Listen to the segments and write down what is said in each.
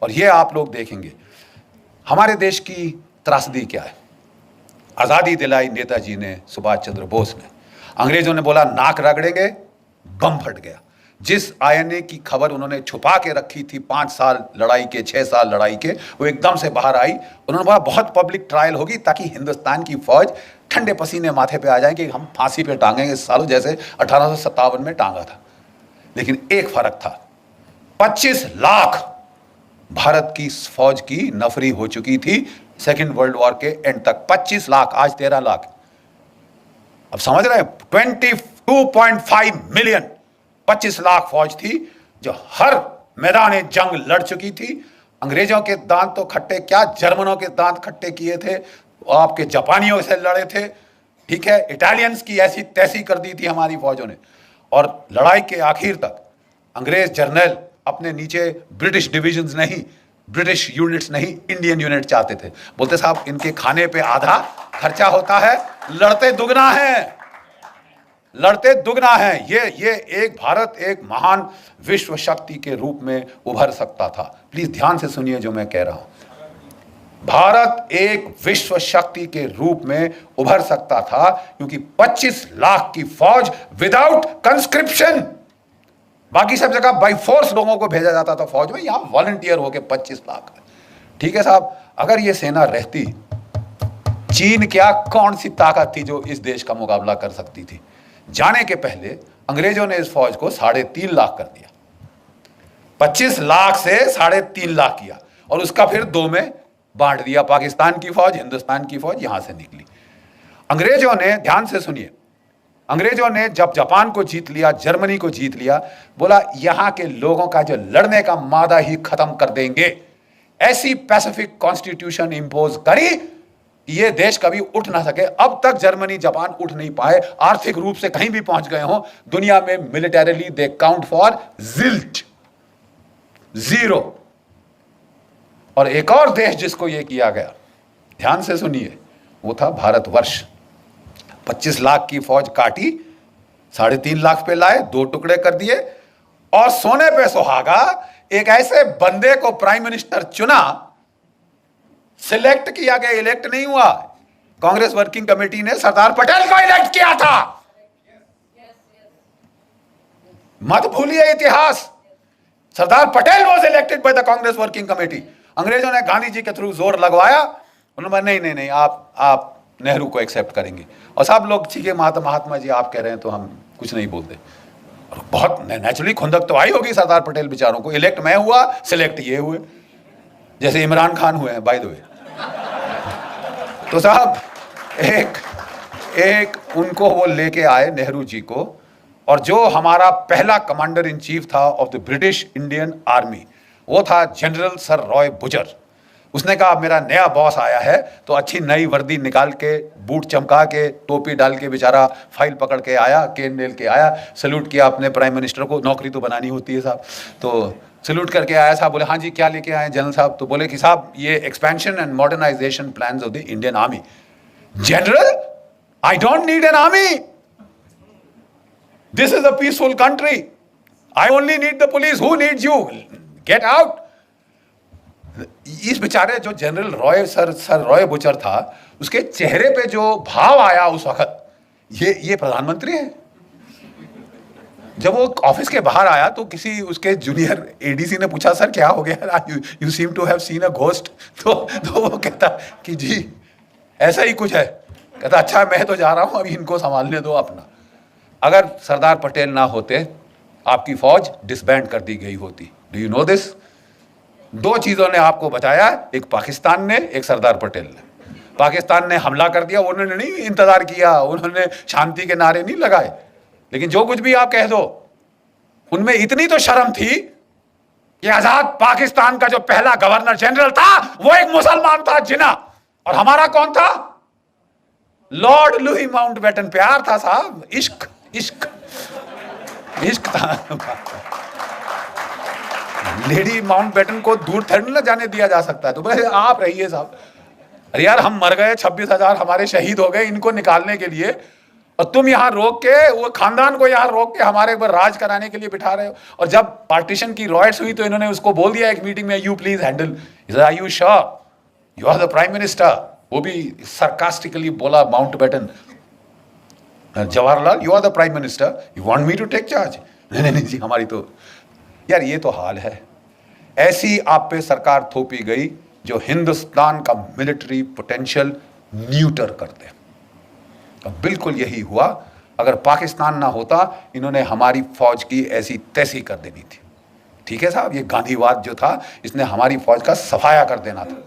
और ये आप लोग देखेंगे हमारे देश की त्रासदी क्या है। आज़ादी दिलाई नेताजी ने, सुभाष चंद्र बोस ने। अंग्रेजों ने बोला नाक रगड़ेंगे, बम फट गया। जिस आईएनए की खबर उन्होंने छुपा के रखी थी 5 साल लड़ाई के, 6 साल लड़ाई के, वो एकदम से बाहर आई। उन्होंने बोला बहुत पब्लिक ट्रायल होगी ताकि हिंदुस्तान की फौज ठंडे पसीने माथे पे आ जाए कि हम फांसी पे टांगेंगे सालों, जैसे 1857 में टांगा था। लेकिन एक फर्क था, 25 लाख भारत की फौज की नफरी हो चुकी थी सेकेंड वर्ल्ड वॉर के एंड तक। 25 लाख, आज 13 लाख। अब समझ रहे हैं, 22.5 मिलियन, 25 लाख फौज थी जो हर मैदान जंग लड़ चुकी थी। अंग्रेजों के दांत तो खट्टे क्या, जर्मनों के दांत खट्टे किए थे, आपके जापानियों से लड़े थे, ठीक है, इटालियंस की ऐसी तैसी कर दी थी हमारी फौजों ने। और लड़ाई के आखिर तक अंग्रेज जर्नल अपने नीचे ब्रिटिश डिविजन्स नहीं, ब्रिटिश यूनिट्स नहीं, इंडियन यूनिट चाहते थे। बोलते साहब इनके खाने पे आधा खर्चा होता है, लड़ते दुगना है, लड़ते दुगना है। ये एक भारत एक महान विश्व शक्ति के रूप में उभर सकता था। प्लीज ध्यान से सुनिए जो मैं कह रहा हूं। भारत एक विश्व शक्ति के रूप में उभर सकता था क्योंकि 25 लाख की फौज विदाउट कंस्क्रिप्शन, बाकी सब जगह बाई फोर्स लोगों को भेजा जाता था फौज में, यहां वॉलंटियर होके 25 लाख। ठीक है साहब, अगर ये सेना रहती, चीन क्या कौन सी ताकत थी जो इस देश का मुकाबला कर सकती थी। जाने के पहले अंग्रेजों ने इस फौज को 3.5 लाख कर दिया, 25 लाख से 3.5 लाख किया और उसका फिर 2 में बांट दिया। पाकिस्तान की फौज, हिंदुस्तान की फौज यहां से निकली। अंग्रेजों ने, ध्यान से सुनिए, अंग्रेजों ने जब जापान को जीत लिया, जर्मनी को जीत लिया, बोला यहां के लोगों का जो लड़ने का मादा ही खत्म कर देंगे। ऐसी पैसिफिक कॉन्स्टिट्यूशन इंपोज करी, ये देश कभी उठ ना सके। अब तक जर्मनी जापान उठ नहीं पाए, आर्थिक रूप से कहीं भी पहुंच गए हो दुनिया में, मिलिटरीली दे काउंट फॉर जिल्ट, 0। और एक और देश जिसको ये किया गया, ध्यान से सुनिए, वो था भारतवर्ष। 25 लाख की फौज काटी, 3.5 लाख पे लाए, 2 टुकड़े कर दिए और सोने पे सुहागा एक ऐसे बंदे को प्राइम मिनिस्टर चुना, सिलेक्ट किया गया, इलेक्ट नहीं हुआ। कांग्रेस वर्किंग कमेटी ने सरदार पटेल को इलेक्ट किया था। मत भूलिए इतिहास, Sardar Patel was elected by the Congress working committee. अंग्रेजों ने गांधी जी के थ्रू जोर लगवाया, उन्होंने नहीं, आप नेहरू को एक्सेप्ट करेंगे। और सब लोग ठीक है महात्मा जी आप कह रहे हैं तो हम कुछ नहीं बोलते। और बहुत नेचुरली खुंदक तो आई होगी सरदार पटेल बेचारों को, इलेक्ट मैं हुआ, सिलेक्ट ये हुए, जैसे इमरान खान हुए हैं बाय द वे। तो साहब एक उनको वो लेके आए नेहरू जी को, और जो हमारा पहला कमांडर इन चीफ था of the British Indian army, वो था जनरल सर रॉय बुजर। उसने कहा मेरा नया बॉस आया है, तो अच्छी नई वर्दी निकाल के, बूट चमका के, टोपी डाल के बेचारा फाइल पकड़ के आया, केन ले के आया, सैल्यूट किया अपने प्राइम मिनिस्टर को, नौकरी तो बनानी होती है साहब। तो सैल्यूट करके आया साहब, बोले हाँ जी क्या लेके आए जनरल साहब। तो बोले कि साहब ये expansion and modernisation plans of the Indian army. General, I don't need an army, this is a peaceful country, I only need the police, who needs you, get out. इस बेचारे जो general Roy sir Roy Bucher था, उसके चेहरे पे जो भाव आया उस वक्त, ये प्रधानमंत्री है। जब वो ऑफिस के बाहर आया तो किसी उसके जूनियर एडीसी ने पूछा सर क्या हो गया, you seem to have seen a ghost. तो वो कहता कि जी ऐसा ही कुछ है। कहता अच्छा मैं तो जा रहा हूं, अभी इनको संभालने दो अपना। अगर सरदार पटेल ना होते आपकी फौज डिसबैंड कर दी गई होती। Do you know this? 2 चीजों ने आपको बचाया, एक पाकिस्तान ने, एक सरदार पटेल ने। पाकिस्तान ने हमला कर दिया, उन्होंने नहीं इंतजार किया, उन्होंने शांति के नारे नहीं लगाए। लेकिन जो कुछ भी आप कह दो, उनमें इतनी तो शर्म थी कि आजाद पाकिस्तान का जो पहला गवर्नर जनरल था वो एक मुसलमान था, जिना। और हमारा कौन था? Lord Louis Mountbatten. प्यार था साहब, इश्क इश्क इश्क था। लेडी माउंटबेटन को दूर थोड़ी ना जाने दिया जा सकता है। तो बस आप रहिए साहब। अरे यार हम मर गए, 26,000 हमारे शहीद हो गए, इनको निकालने के लिए और तुम यहां रोक के वो खानदान को यहां रोक के हमारे ऊपर राज कराने के लिए बिठा रहे हो। और जब पार्टीशन की रॉयट्स हुई तो इन्होंने उसको बोल दिया एक मीटिंग में, you please handle. Are you sure you are the prime minister? वो भी सरकास्टिकली बोला Mountbatten, Jawaharlal you are the prime minister, you want me to take charge? नहीं नहीं जी, हमारी तो यार ये तो हाल है। ऐसी आप पे सरकार थोपी गई जो हिंदुस्तान का मिलिट्री पोटेंशियल न्यूटर कर दे। अब बिल्कुल यही हुआ। अगर पाकिस्तान ना होता, इन्होंने हमारी फौज की ऐसी तैसी कर देनी थी। ठीक है साहब, ये गांधीवाद जो था इसने हमारी फौज का सफाया कर देना था।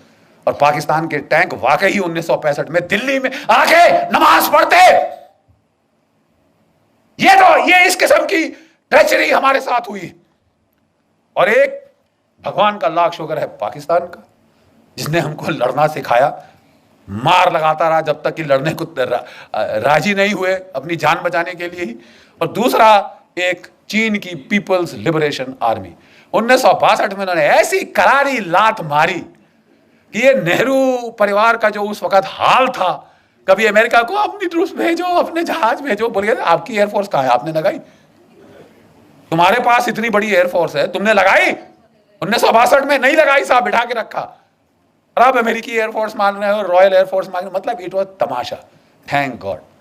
और पाकिस्तान के टैंक वाकई 1965 में दिल्ली में आके नमाज पढ़ते। ये इस किस्म की ट्रेचरी हमारे साथ हुई। और एक भगवान का लाख शुक्र है पाकिस्तान का, जिसने हमको लड़ना सिखाया, मार लगाता रहा जब तक कि लड़ने को राजी नहीं हुए अपनी जान बचाने के लिए ही। और दूसरा एक चीन की पीपल्स लिबरेशन आर्मी, 1962 में उन्होंने ऐसी करारी लात मारी कि ये नेहरू परिवार का जो उस वक्त हाल था, कभी अमेरिका को अपनी ट्रूप्स भेजो, अपने जहाज भेजो, बोलिए आपकी एयरफोर्स कहां है, आपने लगाई? तुम्हारे पास इतनी बड़ी एयरफोर्स है, तुमने लगाई? 1962 में नहीं लगाई साहब, बिठा के रखा। और आप अमेरिकी एयरफोर्स मान रहे हो, रॉयल एयरफोर्स मान रहे हो, मतलब it was Tamasha. Thank God.